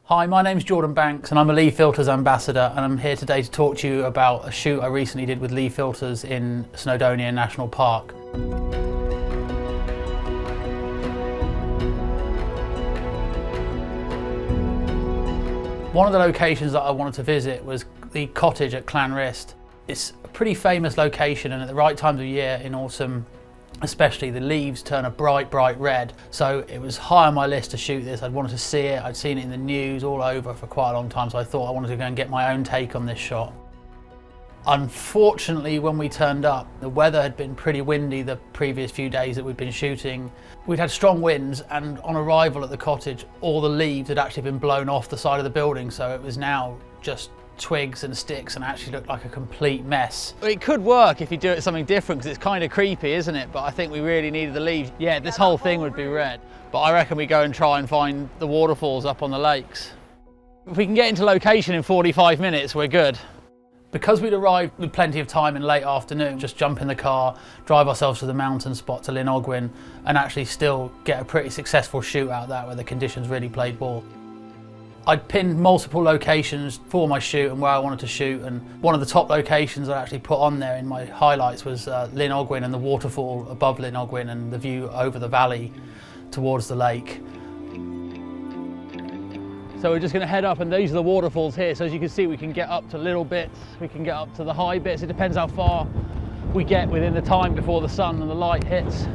Hi, my name's Jordan Banks and I'm a Lee Filters ambassador, and I'm here today to talk to you about a shoot I recently did with Lee Filters in Snowdonia National Park. One of the locations that I wanted to visit was the cottage at Llanrhyd. It's a pretty famous location, and at the right times of year in autumn especially, the leaves turn a bright red, so it was high on my list to shoot this. I'd wanted to see it, I'd seen it in the news all over for quite a long time, so I thought I wanted to go and get my own take on this shot. Unfortunately, when we turned up, the weather had been pretty windy the previous few days that we'd been shooting. We'd had strong winds, and on arrival at the cottage, all the leaves had actually been blown off the side of the building, so it was now just twigs and sticks and actually looked like a complete mess. It could work if you do it something different, because it's kind of creepy, isn't it? But I think we really needed the leaves. Yeah, this whole thing would be red. But I reckon we go and try and find the waterfalls up on the lakes. If we can get into location in 45 minutes, we're good. Because we'd arrived with plenty of time in late afternoon, just jump in the car, drive ourselves to the mountain spot to Llyn Ogwen, and actually still get a pretty successful shoot out of that where the conditions really played ball. I'd pinned multiple locations for my shoot and where I wanted to shoot, and one of the top locations I actually put on there in my highlights was Llyn Ogwen and the waterfall above Llyn Ogwen and the view over the valley towards the lake. So we're just going to head up, and these are the waterfalls here. So as you can see, we can get up to little bits, we can get up to the high bits. It depends how far we get within the time before the sun and the light hits.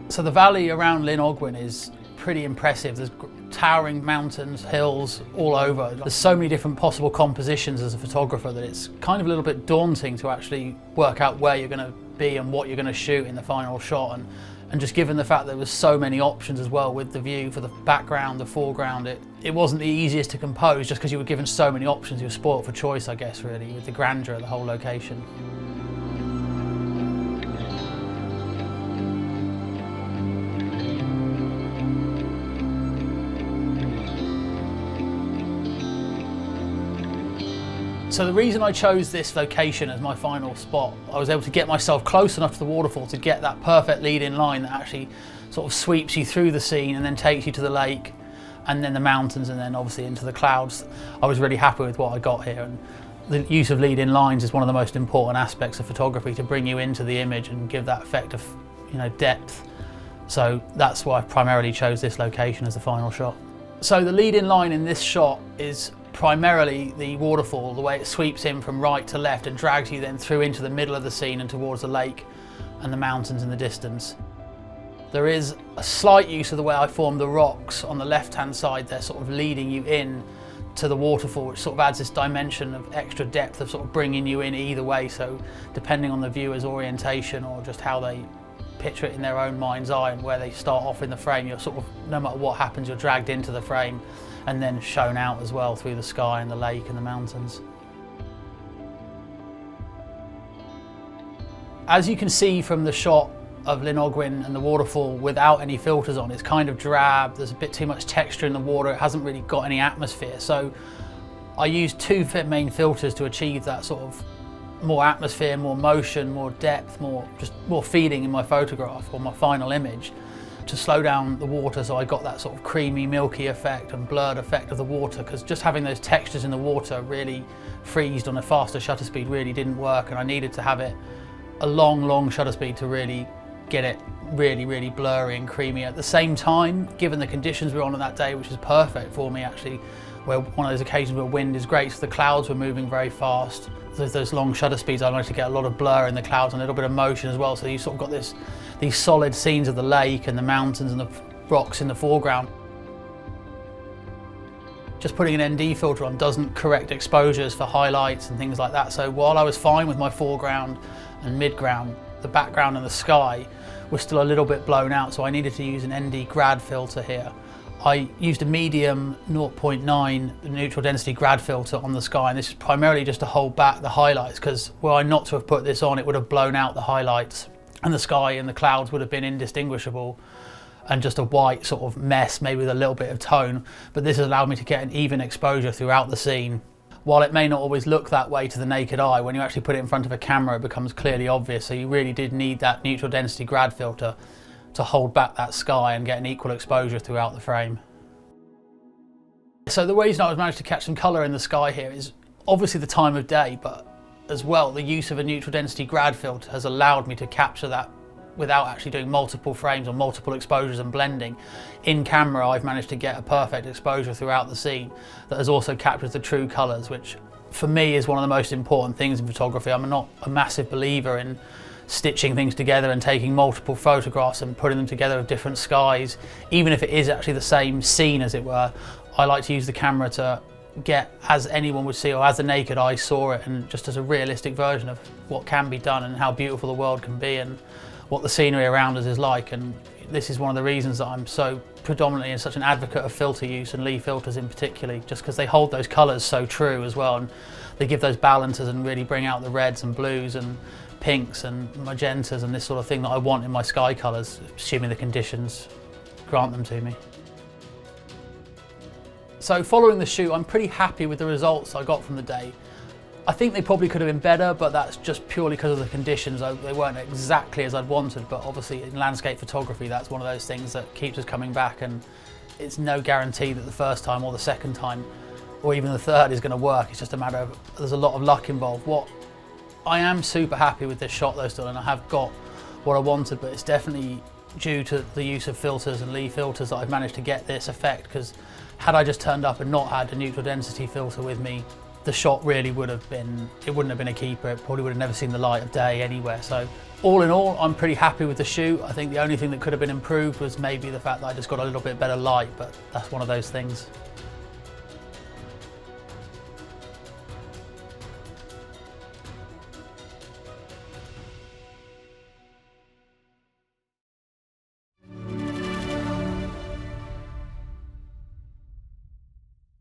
So the valley around Llyn Ogwen is pretty impressive. There's towering mountains, hills all over. There's so many different possible compositions as a photographer that it's kind of a little bit daunting to actually work out where you're going to be and what you're going to shoot in the final shot. And just given the fact there was so many options as well with the view for the background, the foreground, it wasn't the easiest to compose just because you were given so many options. You were spoilt for choice, I guess, really, with the grandeur of the whole location. So the reason I chose this location as my final spot, I was able to get myself close enough to the waterfall to get that perfect lead-in line that actually sort of sweeps you through the scene and then takes you to the lake and then the mountains and then obviously into the clouds. I was really happy with what I got here, and the use of lead-in lines is one of the most important aspects of photography, to bring you into the image and give that effect of, depth. So that's why I primarily chose this location as the final shot. So the lead-in line in this shot is primarily the waterfall, the way it sweeps in from right to left and drags you then through into the middle of the scene and towards the lake and the mountains in the distance. There is a slight use of the way I formed the rocks on the left-hand side. They're sort of leading you in to the waterfall, which sort of adds this dimension of extra depth of sort of bringing you in either way. So depending on the viewer's orientation or just how they picture it in their own mind's eye and where they start off in the frame, you're sort of, no matter what happens, you're dragged into the frame and then shown out as well through the sky and the lake and the mountains. As you can see from the shot of Llyn Ogwen and the waterfall without any filters on, it's kind of drab, there's a bit too much texture in the water, it hasn't really got any atmosphere. So I used two main filters to achieve that sort of more atmosphere, more motion, more depth, more feeling in my photograph or my final image, to slow down the water, so I got that sort of creamy, milky effect and blurred effect of the water, because just having those textures in the water really freezed on a faster shutter speed really didn't work, and I needed to have it a long shutter speed to really get it really blurry and creamy. At the same time, given the conditions we were on that day, which is perfect for me actually, where one of those occasions where wind is great, so the clouds were moving very fast. Those long shutter speeds, I managed to get a lot of blur in the clouds and a little bit of motion as well, so you sort of got these solid scenes of the lake and the mountains and the rocks in the foreground. Just putting an ND filter on doesn't correct exposures for highlights and things like that, so while I was fine with my foreground and midground, the background and the sky was still a little bit blown out, so I needed to use an ND grad filter here. I used a medium 0.9 neutral density grad filter on the sky, and this is primarily just to hold back the highlights, because were I not to have put this on, it would have blown out the highlights and the sky and the clouds would have been indistinguishable and just a white sort of mess, maybe with a little bit of tone. But this has allowed me to get an even exposure throughout the scene. While it may not always look that way to the naked eye, when you actually put it in front of a camera, it becomes clearly obvious. So you really did need that neutral density grad filter to hold back that sky and get an equal exposure throughout the frame. So the reason I've managed to catch some colour in the sky here is obviously the time of day, but as well the use of a neutral density grad filter has allowed me to capture that without actually doing multiple frames or multiple exposures and blending. In camera I've managed to get a perfect exposure throughout the scene that has also captured the true colours, which for me is one of the most important things in photography. I'm not a massive believer in stitching things together and taking multiple photographs and putting them together of different skies, even if it is actually the same scene as it were. I like to use the camera to get as anyone would see, or as the naked eye saw it, and just as a realistic version of what can be done and how beautiful the world can be and what the scenery around us is like. And this is one of the reasons that I'm so predominantly such an advocate of filter use, and Lee filters in particular, just because they hold those colours so true as well, and they give those balances and really bring out the reds and blues and pinks and magentas and this sort of thing that I want in my sky colours, assuming the conditions grant them to me. So following the shoot, I'm pretty happy with the results I got from the day. I think they probably could have been better, but that's just purely because of the conditions. They weren't exactly as I'd wanted, but obviously in landscape photography, that's one of those things that keeps us coming back, and it's no guarantee that the first time or the second time or even the third is going to work. It's just a matter of, there's a lot of luck involved. I am super happy with this shot though still, and I have got what I wanted, but it's definitely due to the use of filters and Lee filters that I've managed to get this effect, because had I just turned up and not had a neutral density filter with me, the shot really would have been, it wouldn't have been a keeper. It probably would have never seen the light of day anywhere. So all in all, I'm pretty happy with the shoot. I think the only thing that could have been improved was maybe the fact that I just got a little bit better light, but that's one of those things.